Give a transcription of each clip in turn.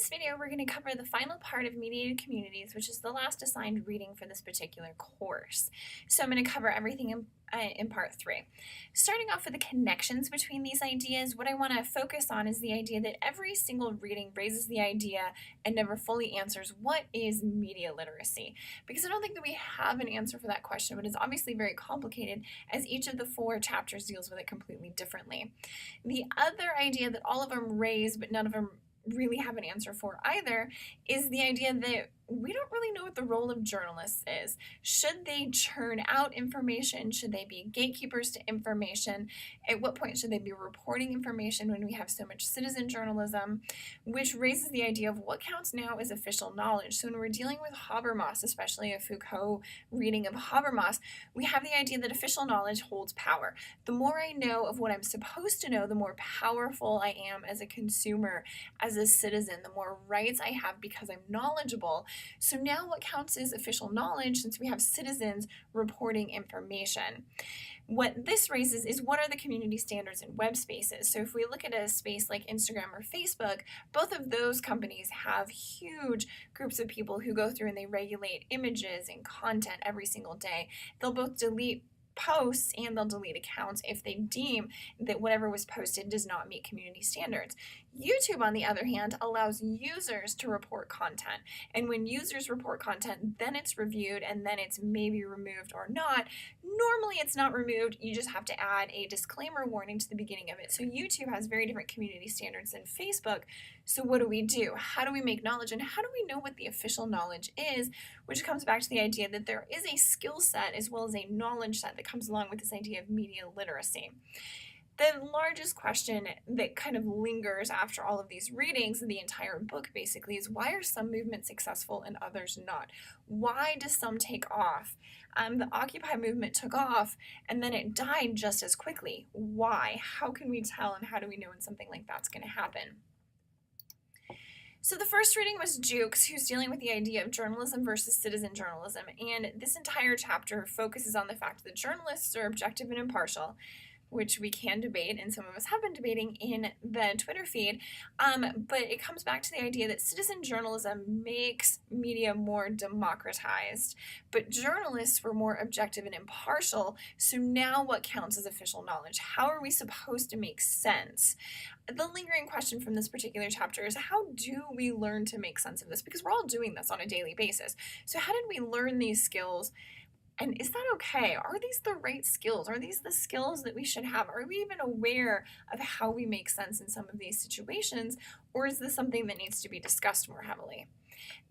this video, we're going to cover the final part of mediated communities, which is the last assigned reading for this particular course. So I'm going to cover everything in part 3. Starting off with the connections between these ideas, what I want to focus on is the idea that every single reading raises the idea and never fully answers what is media literacy. Because I don't think that we have an answer for that question, but it's obviously very complicated as each of the 4 chapters deals with it completely differently. The other idea that all of them raise, but none of them really have an answer for either, is the idea that we don't really know what the role of journalists is. Should they churn out information? Should they be gatekeepers to information? At what point should they be reporting information when we have so much citizen journalism? Which raises the idea of what counts now as official knowledge. So when we're dealing with Habermas, especially a Foucault reading of Habermas, we have the idea that official knowledge holds power. The more I know of what I'm supposed to know, the more powerful I am as a consumer, as a citizen, the more rights I have because I'm knowledgeable. So now what counts as official knowledge, since we have citizens reporting information? What this raises is, what are the community standards in web spaces? So if we look at a space like Instagram or Facebook, both of those companies have huge groups of people who go through and they regulate images and content every single day. They'll both delete posts and they'll delete accounts if they deem that whatever was posted does not meet community standards. YouTube, on the other hand, allows users to report content. And when users report content, then it's reviewed and then it's maybe removed or not. Normally it's not removed. You just have to add a disclaimer warning to the beginning of it. So YouTube has very different community standards than Facebook. So what do? How do we make knowledge, and how do we know what the official knowledge is? Which comes back to the idea that there is a skill set as well as a knowledge set that comes along with this idea of media literacy. The largest question that kind of lingers after all of these readings, and the entire book basically, is why are some movements successful and others not? Why do some take off? The Occupy movement took off and then it died just as quickly. Why? How can we tell, and how do we know when something like that's going to happen? So the first reading was Jukes, who's dealing with the idea of journalism versus citizen journalism, and this entire chapter focuses on the fact that journalists are objective and impartial, which we can debate, and some of us have been debating in the Twitter feed, but it comes back to the idea that citizen journalism makes media more democratized, but journalists were more objective and impartial, so now what counts as official knowledge? How are we supposed to make sense? The lingering question from this particular chapter is, how do we learn to make sense of this? Because we're all doing this on a daily basis. So how did we learn these skills? And is that okay? Are these the right skills? Are these the skills that we should have? Are we even aware of how we make sense in some of these situations? Or is this something that needs to be discussed more heavily?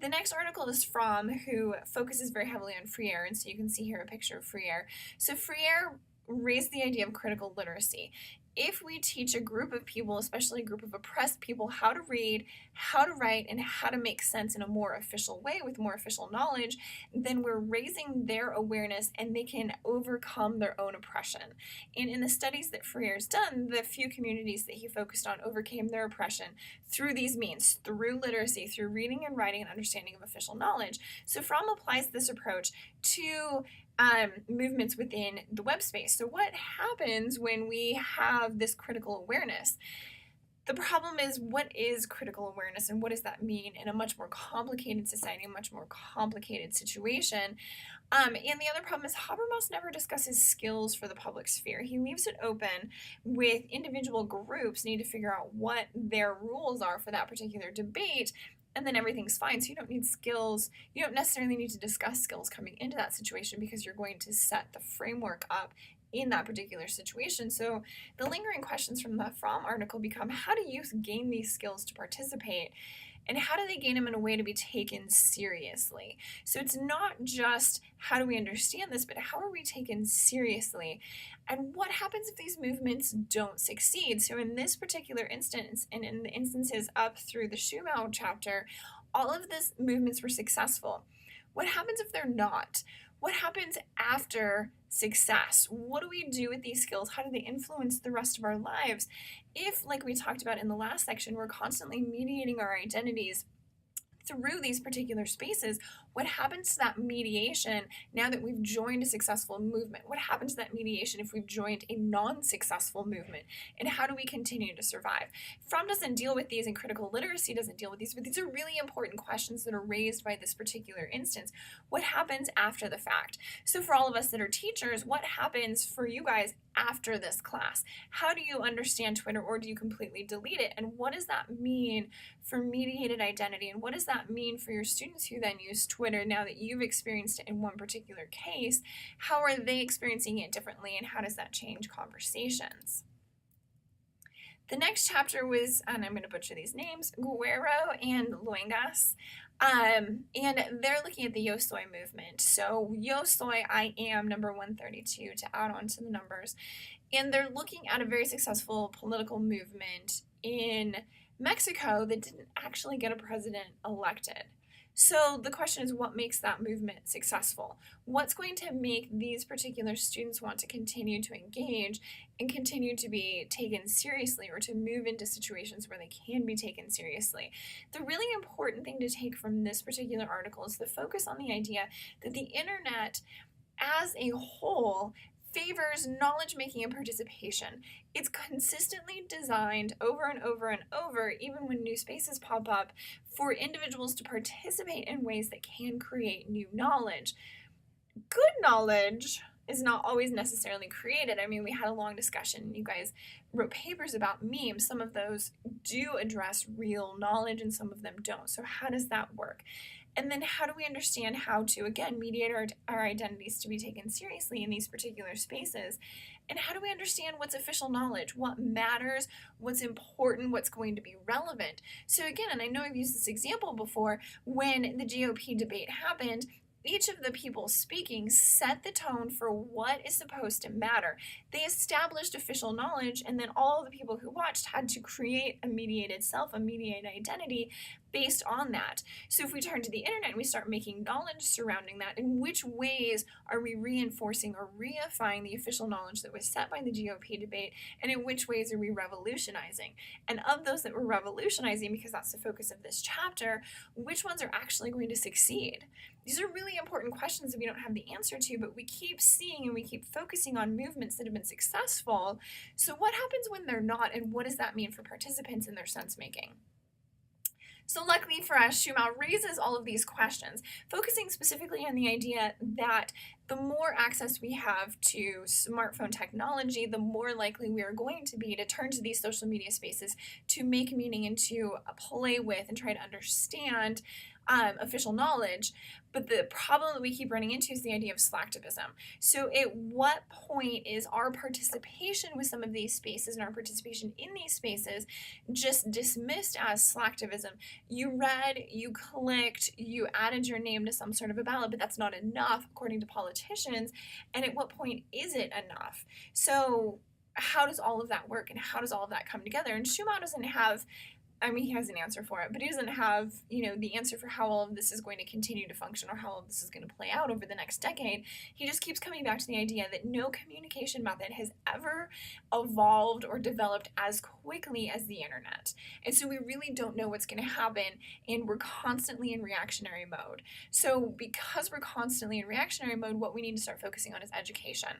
The next article is from, who focuses very heavily on Freire, and so you can see here a picture of Freire. So Freire raised the idea of critical literacy. If we teach a group of people, especially a group of oppressed people, how to read, how to write, and how to make sense in a more official way with more official knowledge, then we're raising their awareness and they can overcome their own oppression. And in the studies that Freire's done, the few communities that he focused on overcame their oppression through these means, through literacy, through reading and writing and understanding of official knowledge. So Fromm applies this approach to movements within the web space. So what happens when we have this critical awareness? The problem is, what is critical awareness and what does that mean in a much more complicated society, a much more complicated situation? And the other problem is Habermas never discusses skills for the public sphere. He leaves it open with individual groups need to figure out what their rules are for that particular debate, and then everything's fine. So you don't need skills. You don't necessarily need to discuss skills coming into that situation because you're going to set the framework up in that particular situation. So the lingering questions from the Fromm article become, how do youth gain these skills to participate? And how do they gain them in a way to be taken seriously? So it's not just how do we understand this, but how are we taken seriously? And what happens if these movements don't succeed? So in this particular instance, and in the instances up through the Schumann chapter, all of these movements were successful. What happens if they're not? What happens after success? What do we do with these skills? How do they influence the rest of our lives? If, like we talked about in the last section, we're constantly mediating our identities through these particular spaces, What happens to that mediation now that we've joined a successful movement? What happens to that mediation if we've joined a non-successful movement? And how do we continue to survive? Fromm doesn't deal with these, and critical literacy doesn't deal with these, but these are really important questions that are raised by this particular instance. What happens after the fact? So for all of us that are teachers, what happens for you guys after this class? How do you understand Twitter, or do you completely delete it? And what does that mean for mediated identity? And what does that mean for your students who then use Twitter now that you've experienced it in one particular case? How are they experiencing it differently, and how does that change conversations? The next chapter was, and I'm going to butcher these names, Guerrero and Luengas. And they're looking at the Yo Soy movement. So Yo Soy, I am, number 132 to add on to the numbers. And they're looking at a very successful political movement in Mexico that didn't actually get a president elected. So the question is, what makes that movement successful? What's going to make these particular students want to continue to engage and continue to be taken seriously, or to move into situations where they can be taken seriously? The really important thing to take from this particular article is the focus on the idea that the internet as a whole favors knowledge making and participation. It's consistently designed over and over and over, even when new spaces pop up, for individuals to participate in ways that can create new knowledge. Good knowledge is not always necessarily created. I mean, we had a long discussion. You guys wrote papers about memes. Some of those do address real knowledge and some of them don't. So how does that work? And then how do we understand how to, again, mediate our identities to be taken seriously in these particular spaces? And how do we understand what's official knowledge, what matters, what's important, what's going to be relevant? So again, and I know I've used this example before, when the GOP debate happened, each of the people speaking set the tone for what is supposed to matter. They established official knowledge, and then all the people who watched had to create a mediated self, a mediated identity based on that. So if we turn to the internet and we start making knowledge surrounding that, in which ways are we reinforcing or reifying the official knowledge that was set by the GOP debate, and in which ways are we revolutionizing? And of those that we're revolutionizing, because that's the focus of this chapter, which ones are actually going to succeed? These are really important questions that we don't have the answer to, but we keep seeing and we keep focusing on movements that have been successful. So what happens when they're not, and what does that mean for participants in their sense making? So luckily for us, Schumann raises all of these questions, focusing specifically on the idea that the more access we have to smartphone technology, the more likely we are going to be to turn to these social media spaces to make meaning and to play with and try to understand official knowledge. But the problem that we keep running into is the idea of slacktivism. So at what point is our participation with some of these spaces and our participation in these spaces just dismissed as slacktivism? You read, you clicked, you added your name to some sort of a ballot, but that's not enough according to politicians. And at what point is it enough? So how does all of that work, and how does all of that come together? And Schumann doesn't have, I mean, he has an answer for it, but he doesn't have, the answer for how all of this is going to continue to function or how all of this is going to play out over the next decade. He just keeps coming back to the idea that no communication method has ever evolved or developed as quickly as the internet. And so we really don't know what's going to happen, and we're constantly in reactionary mode. So because we're constantly in reactionary mode, what we need to start focusing on is education.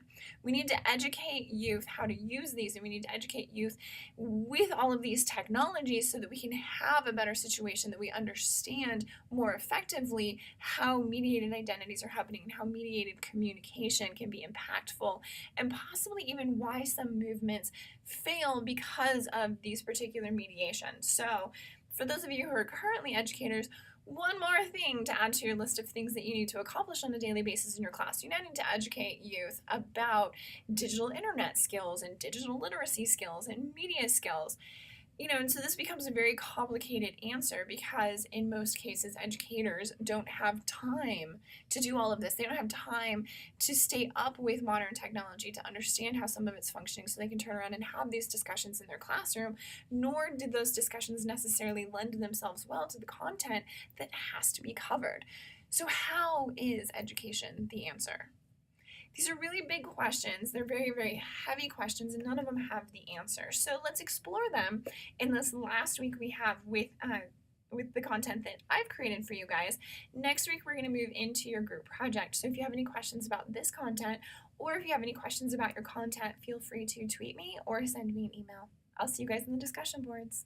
We need to educate youth how to use these, and we need to educate youth with all of these technologies so that we can have a better situation, that we understand more effectively how mediated identities are happening and how mediated communication can be impactful, and possibly even why some movements fail because of these particular mediations. So for those of you who are currently educators, one more thing to add to your list of things that you need to accomplish on a daily basis in your class. You now need to educate youth about digital internet skills and digital literacy skills and media skills. And so this becomes a very complicated answer, because in most cases, educators don't have time to do all of this. They don't have time to stay up with modern technology, to understand how some of it's functioning so they can turn around and have these discussions in their classroom, nor did those discussions necessarily lend themselves well to the content that has to be covered. So how is education the answer? These are really big questions. They're very, very heavy questions, and none of them have the answer. So let's explore them in this last week we have with with the content that I've created for you guys. Next week, we're going to move into your group project. So if you have any questions about this content, or if you have any questions about your content, feel free to tweet me or send me an email. I'll see you guys in the discussion boards.